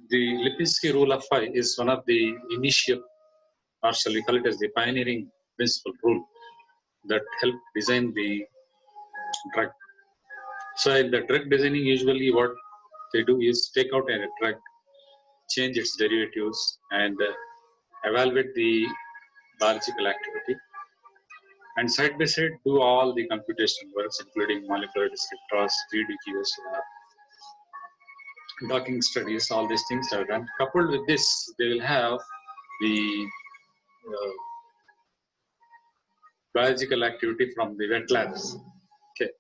The Lipinski rule of 5 is one of the initial, or shall we call it as the pioneering principle rule that helped design the drug. So in the drug designing, usually what they do is take out a drug, change its derivatives, and evaluate the biological activity, and side by side do all the computational works, including molecular descriptors, 3D QSR, docking studies. All these things are done. Coupled with this, they will have the biological activity from the wet labs. Okay,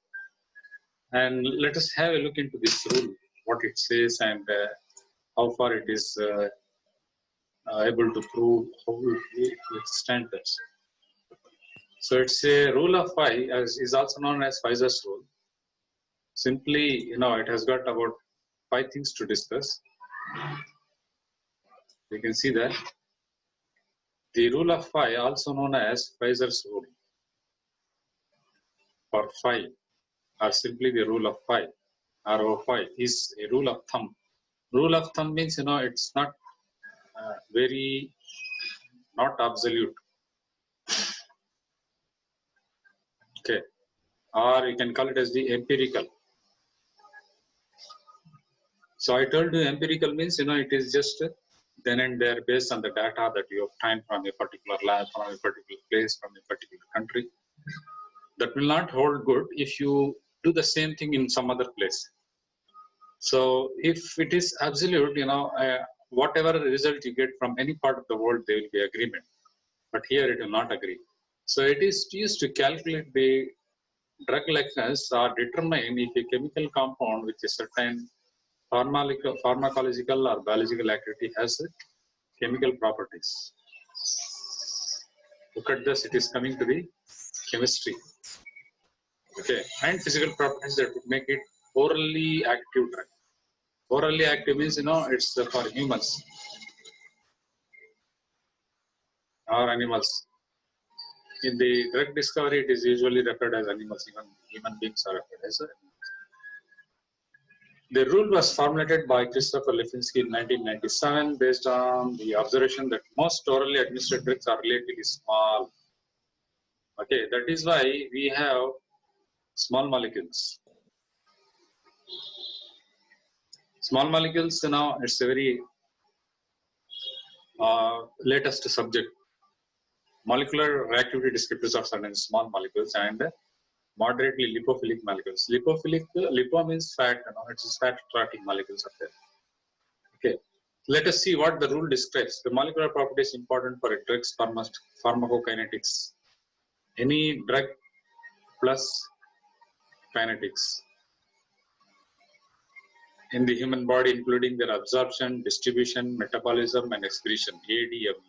and let us have a look into this rule, what it says, and how far it is able to prove how it stands. So it's a rule of 5, as is also known as Pfizer's rule. Simply, it has got about 5 things to discuss. You can see that the rule of 5, also known as Pfizer's rule, or 5, or simply the rule of 5, RO5, is a rule of thumb. Rule of thumb means, it's not not absolute. Okay, or you can call it as the empirical. So I told you empirical means, it is just then and there based on the data that you obtain from a particular lab, from a particular place, from a particular country. That will not hold good if you do the same thing in some other place. So if it is absolute, whatever result you get from any part of the world, there will be agreement. But here it will not agree. So it is used to calculate the drug likeness or determine if a chemical compound with a certain pharmacological or biological activity has chemical properties. Look at this, it is coming to the chemistry. Okay, and physical properties that would make it orally active drug. Orally active means, it's for humans or animals. In the drug discovery, it is usually referred as animals, even human beings are referred as animals. The rule was formulated by Christopher Lipinski in 1997 based on the observation that most orally administered drugs are relatively small. Okay, that is why we have small molecules. Small molecules, it's a very latest subject. Molecular reactivity descriptors of certain small molecules and moderately lipophilic molecules. Lipo means fat, it's fat attracting molecules up there. Okay, let us see what the rule describes. The molecular property is important for a drug's pharmacokinetics. Any drug plus kinetics in the human body, including their absorption, distribution, metabolism, and excretion, ADM.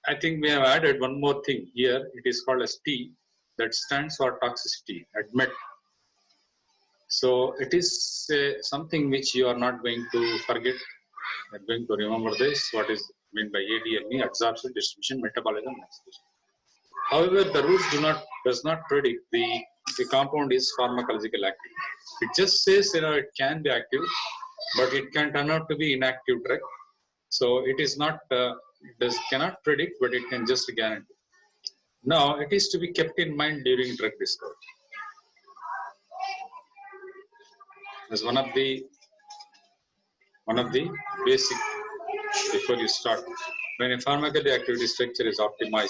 I think we have added one more thing here. It is called as T, that stands for toxicity, admit. So it is something which you are not going to forget. You are going to remember this, what is meant by ADME, absorption, distribution, metabolism, and excretion. However, the rules does not predict the compound is pharmacological active. It just says, it can be active, but it can turn out to be inactive drug. So it is not, cannot predict, but it can just guarantee. Now, it is to be kept in mind during drug discovery. As one of the basic, before you start, when a pharmacological activity structure is optimized,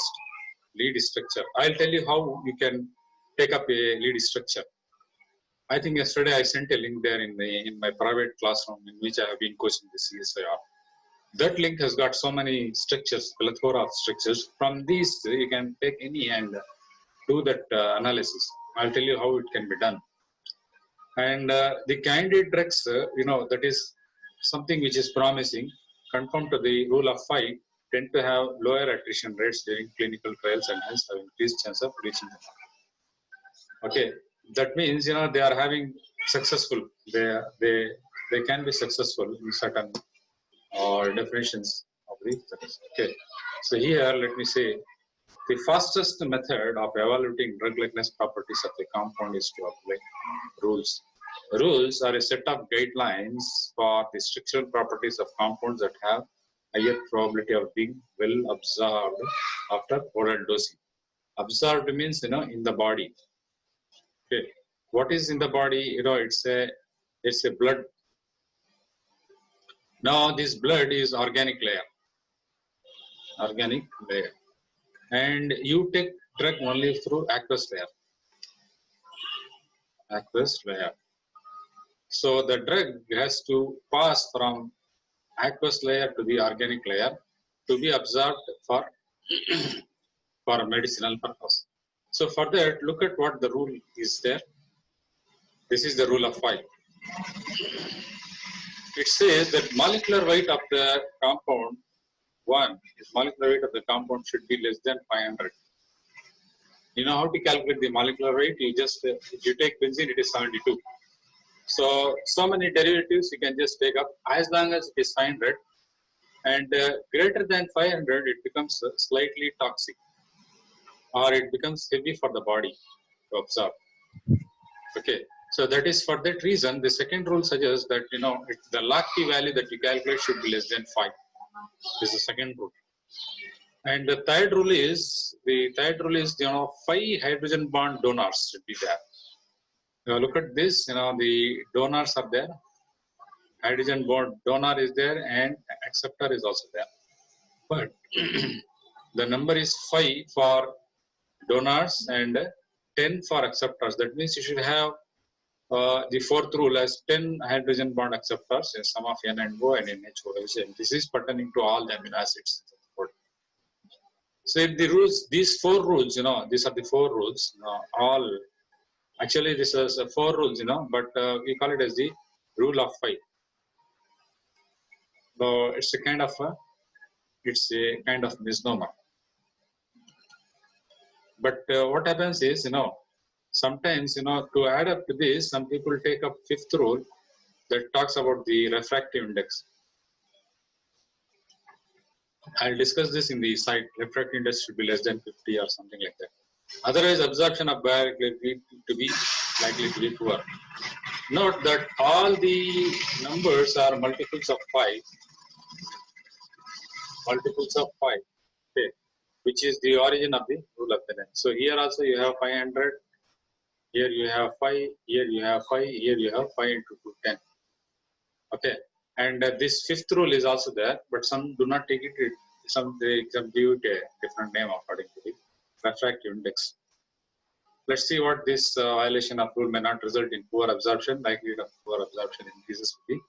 lead structure. I'll tell you how you can take up a lead structure. I think yesterday I sent a link there in my private classroom in which I have been coaching the CSIR. That link has got so many structures, plethora of structures. From these, you can take any and do that analysis. I'll tell you how it can be done. And the candidate drugs, that is something which is promising, conform to the rule of 5, tend to have lower attrition rates during clinical trials and hence have increased chance of reaching the market. Okay, that means, they are having successful, they can be successful in certain definitions of the success. Okay, so here let me say, the fastest method of evaluating drug likeness properties of the compound is to apply rules. Rules are a set of guidelines for the structural properties of compounds that have higher probability of being well absorbed after oral dosing. Absorbed means, in the body. Okay. What is in the body? It's a blood. Now this blood is organic layer. And you take drug only through aqueous layer. So the drug has to pass from aqueous layer to the organic layer to be absorbed for for medicinal purpose. So for that, look at what the rule is there. This is the rule of 5. It says that molecular weight of the compound 1 is molecular weight of the compound should be less than 500. You know how to calculate the molecular weight? You just, if you take benzene, it is 72. So many derivatives you can just take up as long as it is 500, and greater than 500, it becomes slightly toxic, or it becomes heavy for the body to absorb. Okay, so that is for that reason. The second rule suggests that the log P value that you calculate should be less than 5. This is the second rule. And the third rule is 5 hydrogen bond donors should be there. Now look at this. The donors are there. Hydrogen bond donor is there, and acceptor is also there. But the number is 5 for donors and 10 for acceptors. That means you should have the fourth rule as 10 hydrogen bond acceptors in sum of N and O and NH. This is pertaining to all the amino acids. So if these 4 rules, these are the 4 rules. Actually this is 4 rules, but we call it as the rule of 5. So it's a kind of misnomer. But what happens is, sometimes, to add up to this, some people take up 5th rule that talks about the refractive index. I'll discuss this in the site. Refractive index should be less than 50 or something like that. Otherwise, absorption of bioactivity to be likely to be poor. Note that all the numbers are multiples of 5. Okay, which is the origin of the rule of the length. So here also you have 500. Here you have 5. Here you have 5. Here you have 5 into 2, 10. Okay, and this 5th rule is also there, but some do not take it. Some give it a different name according to the refractive index. Let's see what this violation of rule may not result in poor absorption. Likelihood of poor absorption increases with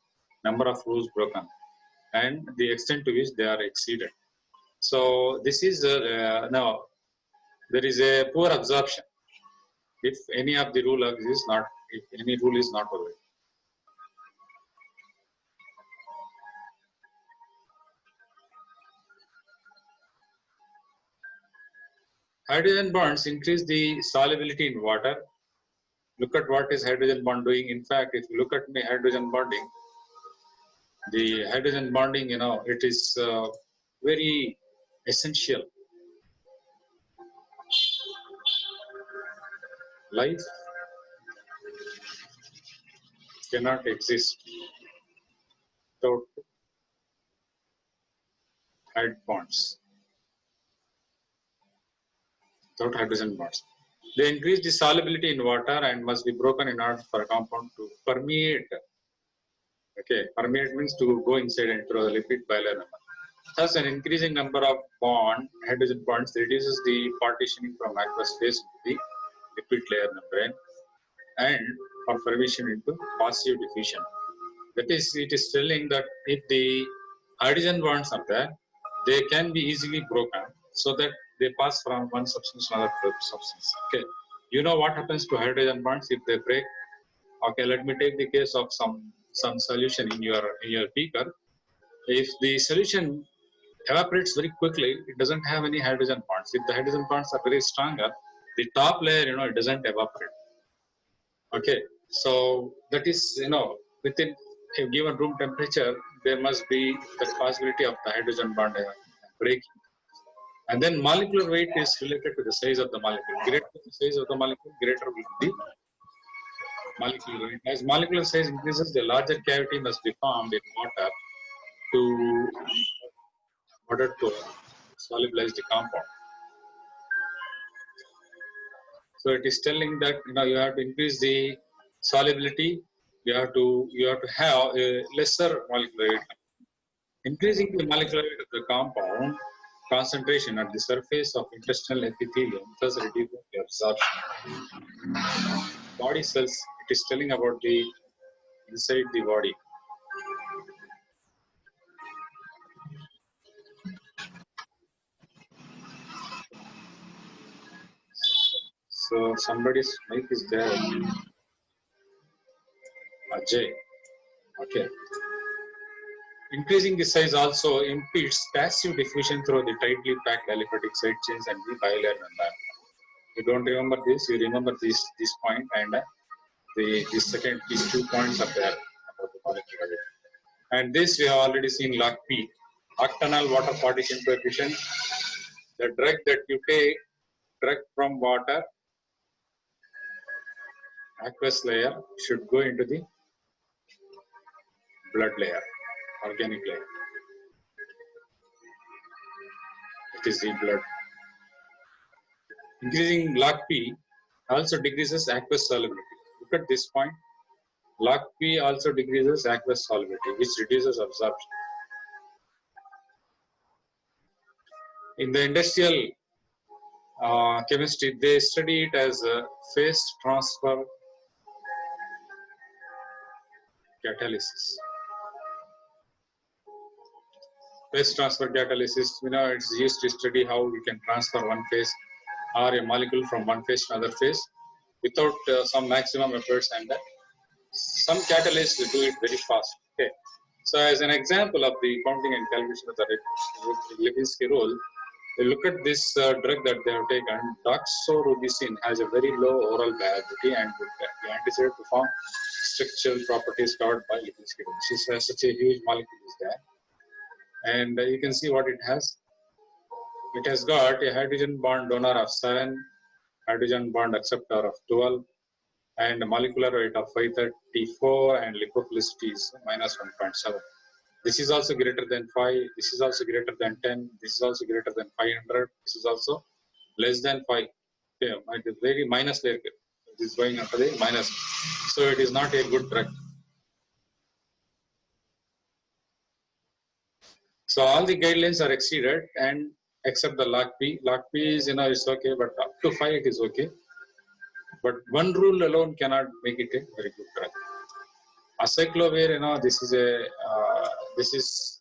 the number of rules broken and the extent to which they are exceeded. So this is now there is a poor absorption if any of the rule is not obeyed. Hydrogen bonds increase the solubility in water. Look at what is hydrogen bond doing. In fact, if you look at the hydrogen bonding, it is very essential. Life cannot exist without hydrogen bonds. They increase the solubility in water and must be broken in order for a compound to permeate. Okay, permeate means to go inside and through the lipid bilayer membrane. Thus, an increasing number of hydrogen bonds reduces the partitioning from aqueous phase to the lipid layer membrane and for formation into passive diffusion. That is, it is telling that if the hydrogen bonds are there, they can be easily broken so that they pass from one substance to another substance. Okay, you know what happens to hydrogen bonds if they break? Okay, let me take the case of some solution in your beaker. If the solution evaporates very quickly, it doesn't have any hydrogen bonds. If the hydrogen bonds are very stronger, the top layer, it doesn't evaporate. Okay, so that is, within a given room temperature, there must be the possibility of the hydrogen bond breaking. And then molecular weight is related to the size of the molecule. Greater the size of the molecule, greater will be molecular weight. As molecular size increases, the larger cavity must be formed in water to order to solubilize the compound. So it is telling that you have to increase the solubility. You have to have a lesser molecular weight. Increasing the molecular weight of the compound concentration at the surface of intestinal epithelium thus reduces the absorption. Body cells. It is telling about the inside the body. So somebody's mic is there. Ajay. Okay. Increasing the size also impedes passive diffusion through the tightly packed aliphatic side chains and the bilayer membrane. You don't remember this, you remember this point, and these 2 points are there about the molecular weight. And this we have already seen log P. Octanol water partition coefficient. The drug that you take, drug from water, aqueous layer, should go into the blood layer, organic layer. It is the blood. Increasing log P also decreases aqueous solubility. Look at this point. Log P also decreases aqueous solubility, which reduces absorption. In the industrial chemistry, they study it as a phase transfer catalysis. Phase transfer catalysis, it's used to study how we can transfer one phase or a molecule from one phase to another phase without some maximum efforts, and some catalysts will do it very fast. Okay. So as an example of the counting and calculation of the Lipinski rule, you look at this drug that they have taken. Doxorubicin has a very low oral bioavailability and would be anticipated to form structural properties covered by Lipinski rule. This has such a huge molecule is there, and you can see what it has. It has got a hydrogen bond donor of 7, hydrogen bond acceptor of 12, and a molecular weight of 534, and lipophilicity is minus 1.7. This is also greater than 5, this is also greater than 10, this is also greater than 500, this is also less than 5. Okay, it is very minus there. It is going up to the minus. So it is not a good drug. So all the guidelines are exceeded, and except the log P. Log P is, it's okay, but up to 5 it is okay. But one rule alone cannot make it a very good drug. Acyclovir, this is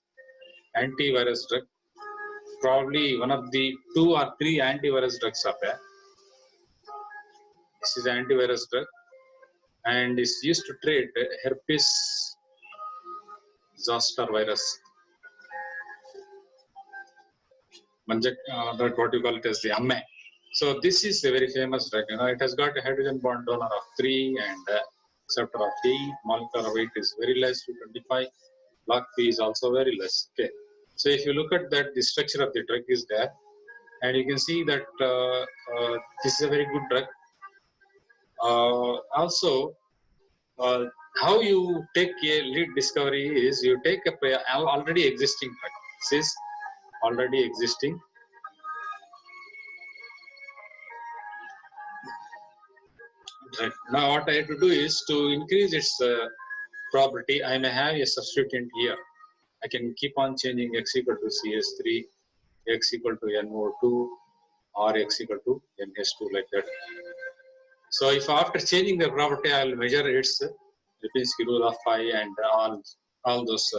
antivirus drug. Probably one of the 2 or 3 antivirus drugs are there. This is an antivirus drug, and is used to treat herpes zoster virus. That what you call it as the amme. So this is a very famous drug. It has got a hydrogen bond donor of 3 and acceptor of 8. Molecular weight is very less, 225. Log P is also very less. Okay. So if you look at that, the structure of the drug is there, and you can see that this is a very good drug. Also, how you take a lead discovery is you take a already existing drug. This is already existing. Right. Now what I have to do is to increase its property. I may have a substituent here. I can keep on changing x equal to CS3, x equal to NO2, or x equal to NH2, like that. So if after changing the property, I will measure its Lipinski rule of phi and all those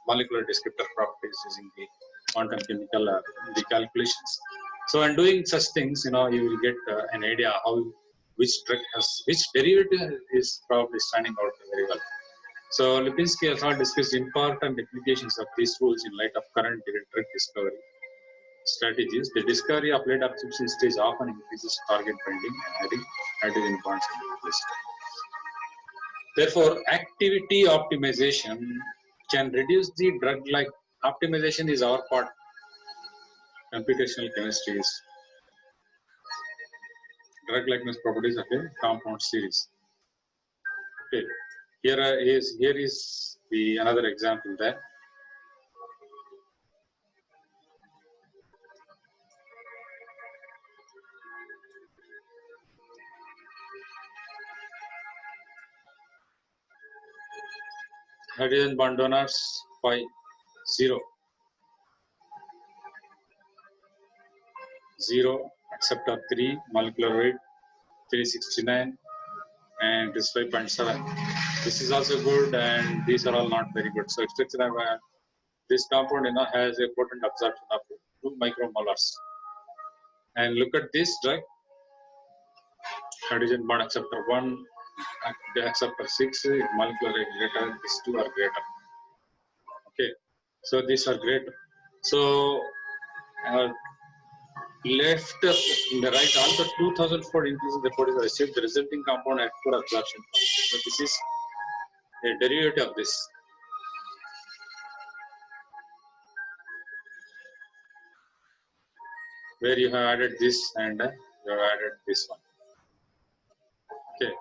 molecular descriptor properties using the quantum chemical the calculations. So in doing such things, you will get an idea how which derivative is probably standing out very well. So Lipinski has all discussed important implications of these rules in light of current drug discovery strategies. The discovery of late absorption stage often increases target binding and adding hydrogen bonds in the list. Therefore, activity optimization can reduce the drug-like optimization is our part. Computational chemistry is drug likeness properties of a compound series. Okay, here is the another example there. Hydrogen bond donors 0, 0, acceptor 3, molecular weight 369, and this 5.7. This is also good, and these are all not very good. So structure of this compound, has a potent absorption of 2 micromolars. And look at this drug, hydrogen bond acceptor 1, acceptor 6, molecular weight greater, these 2 are greater. Okay, so these are greater. So left in the right, also 2004 increase in the body is achieved. The resulting compound at poor absorption. So this is a derivative of this. Where you have added this and you have added this one. Okay,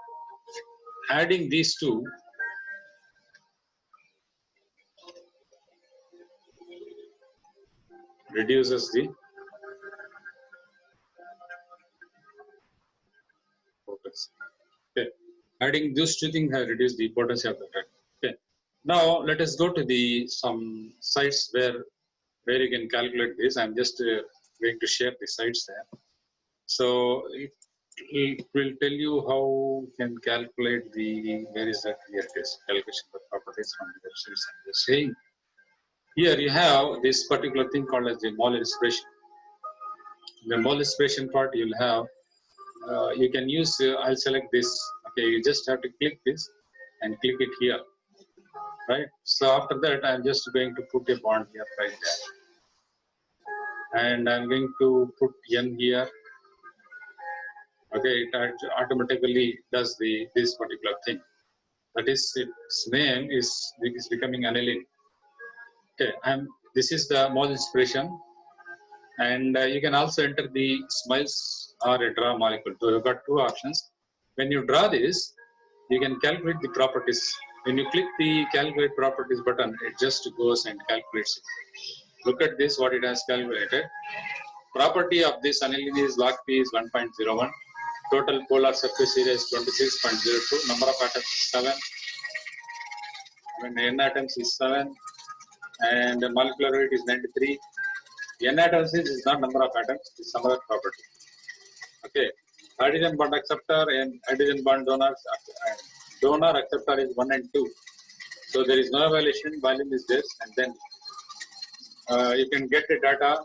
adding these two reduces the potency. Okay, adding these two things have reduced the potency of the drug. Okay, now let us go to the some sites where you can calculate this. I'm just going to share the sites there. So it will tell you how you can calculate the, where is that, here it is, calculation of properties from the websites. I'm just saying, here you have this particular thing called as the mole inspiration. The mole inspiration part you'll have, you can use, I'll select this, okay, you just have to click this and click it here, right? So after that, I'm just going to put a bond here, right there. And I'm going to put N here. Okay, it automatically does this particular thing. That is, its name is becoming aniline. Okay, this is the mole inspiration, and you can also enter the smiles or a draw molecule. So you've got two options. When you draw this, you can calculate the properties. When you click the calculate properties button, it just goes and calculates it. Look at this, what it has calculated. Property of this aniline is log P is 1.01. Total polar surface area is 26.02. Number of atoms is 7. When N atoms is 7. And the molecular weight is 93. N atoms is not number of atoms, it's some other property. Okay. Hydrogen bond acceptor and hydrogen bond donor acceptor is 1 and 2. So there is no evaluation, volume is this, and then you can get the data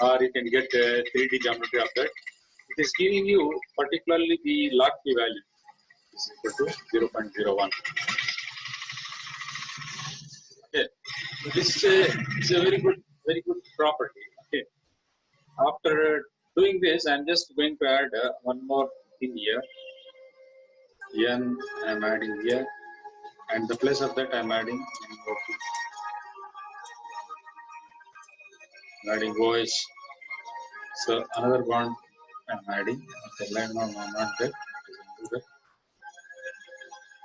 or you can get a 3D geometry of that. It is giving you particularly the log P value is equal to 0.01. Okay, this is a very good property. Okay, after doing this, I'm just going to add one more thing here. N I'm adding here, and the place of that I'm adding OH. So another bond I'm adding. Okay, no, not that.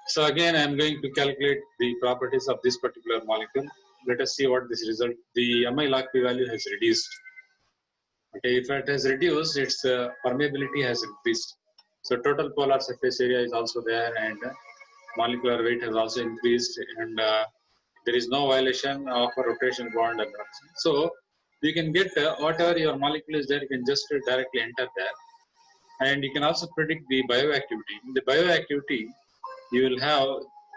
So again, I'm going to calculate the properties of this particular molecule. Let us see what this result. The MI log P value has reduced. Okay, if it has reduced, its permeability has increased. So total polar surface area is also there, and molecular weight has also increased, and there is no violation of a rotation bond. So you can get whatever your molecule is there, you can just directly enter there. And you can also predict the bioactivity. In the bioactivity, you will have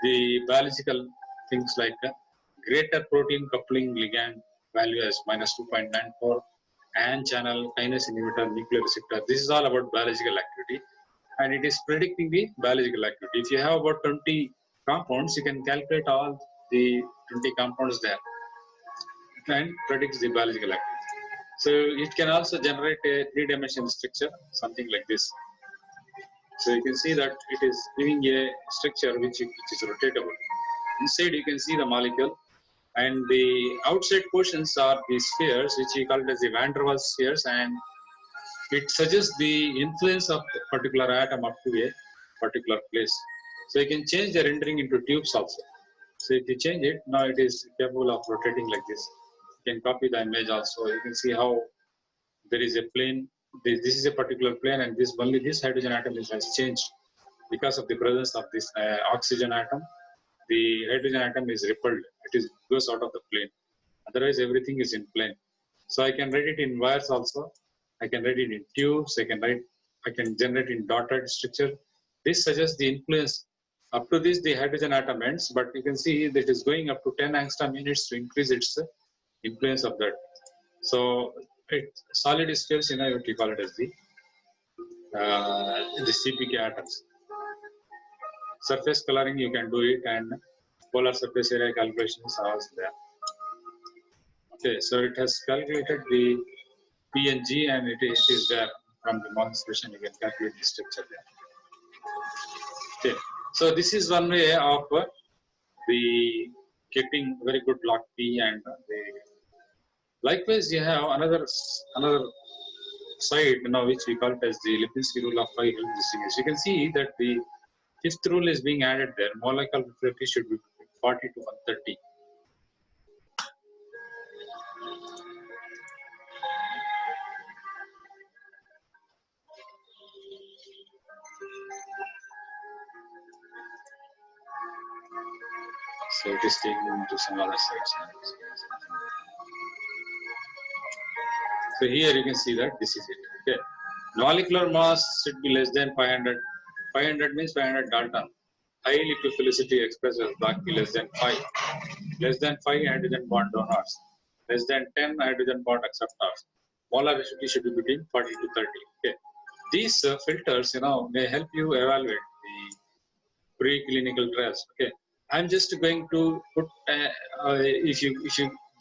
the biological things like greater protein coupling ligand value as minus 2.94, ion channel, kinase inhibitor, nuclear receptor. This is all about biological activity, and it is predicting the biological activity. If you have about 20 compounds, you can calculate all the 20 compounds there and predicts the biological activity. So it can also generate a three-dimensional structure, something like this. So you can see that it is giving a structure which is rotatable. Inside you can see the molecule, and the outside portions are the spheres, which we call it as the van der Waals spheres, and it suggests the influence of a particular atom up to a particular place. So you can change the rendering into tubes also. So if you change it, now it is capable of rotating like this. You can copy the image also. You can see how there is a plane. This is a particular plane, and this only this hydrogen atom has changed because of the presence of this oxygen atom. The hydrogen atom is repelled. It goes out of the plane. Otherwise, everything is in plane. So I can write it in wires also. I can write it in tubes. I can generate in dotted structure. This suggests the influence. Up to this, the hydrogen atom ends, but you can see that it is going up to 10 angstrom units to increase its influence of that. So solid scales, what you call it as the CPK atoms. Surface coloring, you can do it, and polar surface area calculations are also there. Okay, so it has calculated the PNG, and it is there from the Morgan expression. You can calculate the structure there. Okay, so this is one way of the getting very good log P, and likewise you have another side which we call it as the Lipinski rule of 5 distributions. You can see that the fifth rule is being added there. Molecular refractivity should be 40 to 130. So it is taken into some other sites. So here you can see that this is it. Okay. Molecular mass should be less than 500. 500 means 500 Dalton. High lipophilicity expressed as black P less than 5. Less than 5 hydrogen bond donors. Less than 10 hydrogen bond acceptors. Molar acidity should be between 40 to 30. Okay. These filters, may help you evaluate the preclinical trials. Okay. I'm just going to put, if you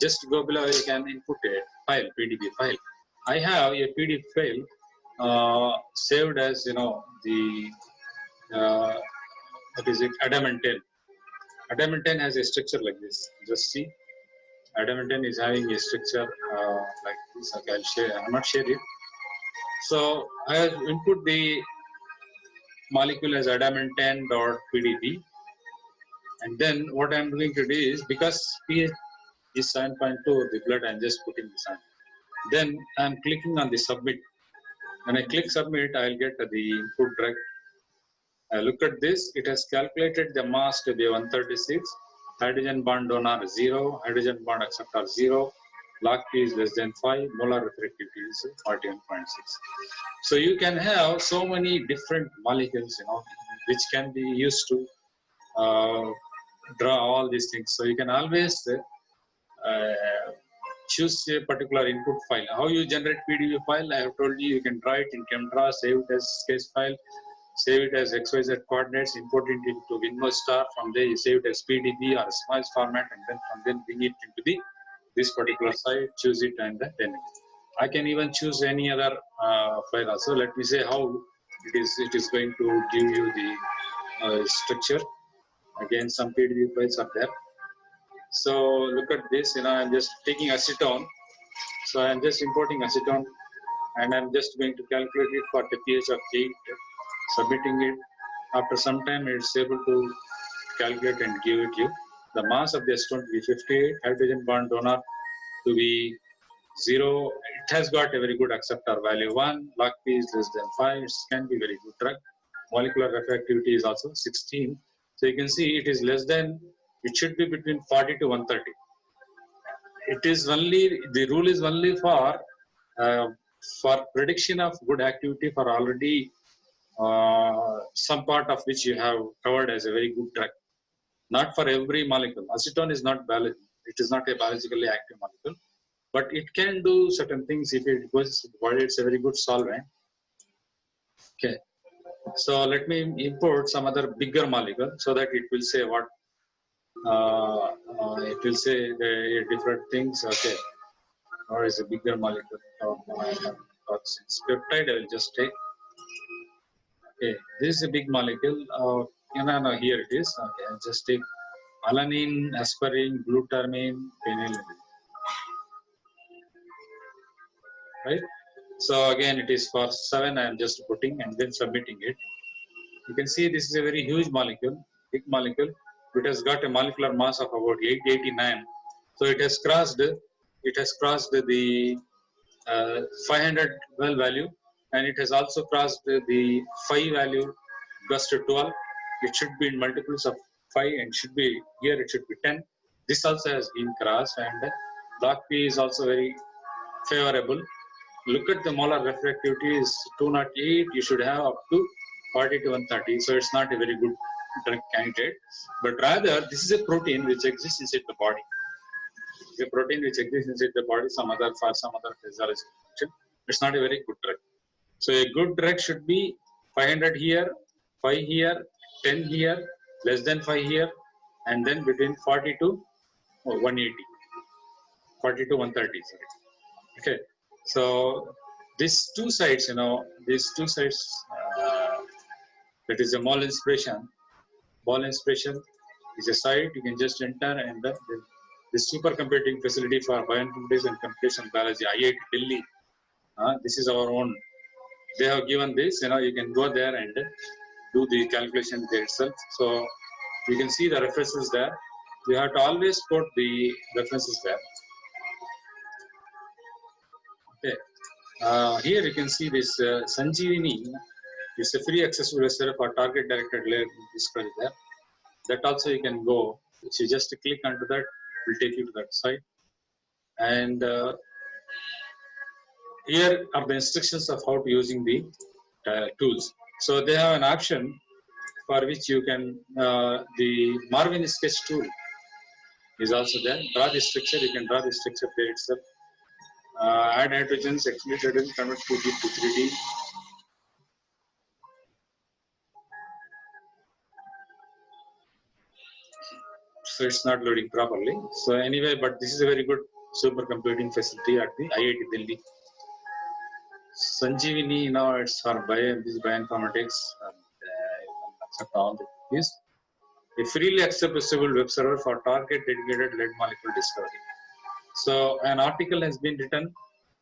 just go below, you can input a file, PDB file. I have a PDF file saved as, the, what is it, adamantane. Adamantane has a structure like this. Just see, adamantane is having a structure like this. Okay, I'll share, I'm not share it. So I have input the molecule as adamantane.pdb. And then what I'm going to do is, because pH is 7.2 of the blood, I'm just putting this on. Then I'm clicking on the submit. When I click submit, I'll get the input drug. I look at this, it has calculated the mass to be 136, hydrogen bond donor 0, hydrogen bond acceptor 0, log P is less than 5, molar refractivity is 41.6. So you can have so many different molecules, which can be used to draw all these things. So you can always choose a particular input file. How you generate PDF file, I have told you, you can draw it in ChemDraw, save it as sketch file, save it as XYZ coordinates, import it into WinMoStar. From there, you save it as PDB or SMILES format, and then from then bring it into this particular site, choose it, and then I can even choose any other file also. Let me say how it is going to give you the structure. Again, some PDB files are there. So look at this, I'm just taking acetone. So I'm just importing acetone, and I'm just going to calculate it for the pH of 8, submitting it. After some time, it's able to calculate and give it you. The mass of the acetone to be 58, hydrogen bond donor to be 0. It has got a very good acceptor value 1, log P is less than 5, it can be very good drug. Molecular refractivity is also 16. So you can see it is less than, it should be between 40 to 130. It is only, the rule is only for prediction of good activity for already some part of which you have covered as a very good drug. Not for every molecule. Acetone is not it is not a biologically active molecule, but it can do certain things if it goes, it's a very good solvent. Okay. So let me import some other bigger molecule so that it will say what it will say the different things. Okay, or is a bigger molecule toxins. Peptide I will just take. Okay, this is a big molecule. No, here it is. Okay, I'll just take alanine, aspirin, glutamine, phenylalanine. Right. So again, it is for 7. I am just putting and then submitting it. You can see this is a very huge molecule, big molecule. It has got a molecular mass of about 889. So it has crossed the 500 well value, and it has also crossed the 5 value plus to 12. It should be in multiples of 5 and should be here, it should be 10. This also has been crossed, and log P is also very favorable. Look at the molar refractivity is 208. You should have up to 40 to 130. So it's not a very good drug candidate, but rather this is a protein which exists inside the body. A protein which exists inside the body, for some other physiological function. It's not a very good drug. So a good drug should be 500 here, 5 here, 10 here, less than 5 here, and then between 40 to 180, 40 to 130. Sorry. Okay. So these two sites, that is a mole inspiration. Mole inspiration is a site you can just enter, and the supercomputing facility for bioinformatics and computational biology, IIT Delhi. This is our own. They have given this. You can go there and do the calculation there itself. So you can see the references there. You have to always put the references there. Okay. Here you can see this Sanjeevani is a free accessible website for target directed layer discovery there. That also you can go. If you just click onto that, it will take you to that site. And here are the instructions of how to using the tools. So they have an option for which you can, the Marvin sketch tool is also there. Draw the structure, you can draw the structure there itself. Add hydrogens, exclude hydrogens, convert 2D to 3D. So it's not loading properly. So anyway, but this is a very good supercomputing facility at the IIT Delhi. Sanjeevani, now it's for bioinformatics. Accept all this. A freely accessible web server for target dedicated lead molecule discovery. So an article has been written.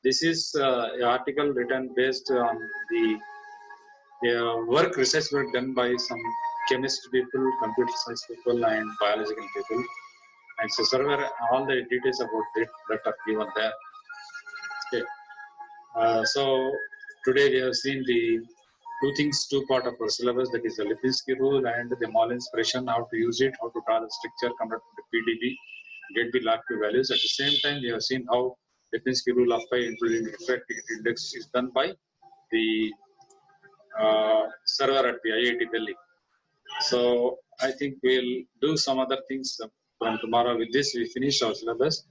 This is an article written based on the research work done by some chemist people, computer science people, and biological people. And so server, all the details about it that are given there. Okay. So today we have seen the two part of our syllabus, that is the Lipinski rule and the mole inspiration, how to use it, how to draw the structure, convert to PDB, get the log P values. At the same time, we have seen how Lipinski rule of pi including refractive index is done by the server at the IIT Delhi. So I think we'll do some other things from tomorrow. With this, we finish our syllabus.